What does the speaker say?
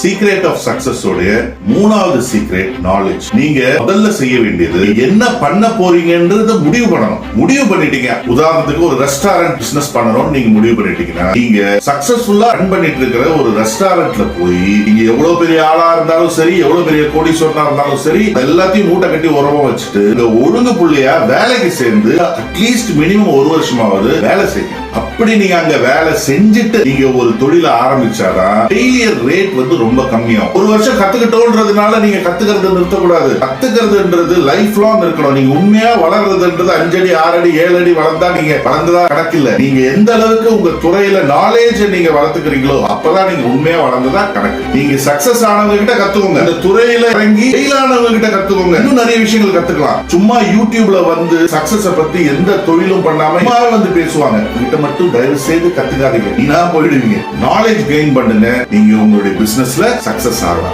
Secret of success உடைய மூணாவது secret knowledge. நீங்க முதல்ல செய்ய வேண்டியது என்ன பண்ண போறீங்கன்றது முடிவு பண்ணணும். முடிவு பண்ணிட்டீங்க, உதாரணத்துக்கு ஒரு ரெஸ்டாரண்ட் பிசினஸ் பண்ணணும் நீங்க முடிவு பண்ணிட்டீங்கன்னா, நீங்க சக்சஸ்ஃபுல்லா ரன் பண்ணிட்டு இருக்கிற ஒரு ரெஸ்டாரண்ட்ல போய் நீங்க எவ்வளவு பெரிய ஆளா இருந்தாலும் சரி, எவ்வளவு பெரிய கோடீஸ்வரனா இருந்தாலும் சரி, எல்லாத்தையும் மூட்டை கட்டி உரமா வச்சுட்டு ஒழுங்கு புள்ளியா வேலைக்கு சேர்ந்து அட்லீஸ்ட் மினிமம் 1 வருஷமாவது வேலை செய்யுங்க. அப்படி நீங்க அங்க வேலை செஞ்சுட்டு நீங்க ஒரு தொழில ஆரம்பிச்சாதான் ஃபெயிலியர் ரேட் வந்து ரொம்ப கம்மியாகும். 1 வருஷம் கத்துக்கிட்டோன்றதுனால நீங்க கத்துக்கிறது நிறுத்தக்கூடாது. கத்துக்கிறதுன்றது லைஃப் லாங் இருக்கணும். நீங்க உண்மையா வளர்றதுன்றது 5 அடி 6 அடி 7 அடி வளர்ந்தா நீங்க வளர்ந்ததா கணக்கில்ல. நீங்க எந்த அளவுக்கு உங்க துறையில நாலேஜ் நீங்க வளர்த்துக்கிறீங்களோ அப்பதான் நீங்க உண்மையா வளர்ந்ததா கணக்கு. நீங்க சக்சஸ் ஆனவங்க கிட்ட கத்துக்கோங்க, இந்த துறையில இறங்கி ஃபெயில் ஆனவங்க கிட்ட கத்துக்கோங்க. இன்னும் நிறைய விஷயங்கள் கத்துக்கலாம். சும்மா யூடியூப்ல வந்து சக்சஸ் பத்தி எந்த தொழிலும் பண்ணாம வந்து பேசுவாங்க. கிட்ட மட்டும் தயவு செய்து கத்துக்காதீங்க, நீனா போயிடுவீங்க. நாலேஜ் கெயின் பண்ணுங்க, நீங்க உங்களுடைய பிசினஸ்ல சக்சஸ் ஆகலாம்.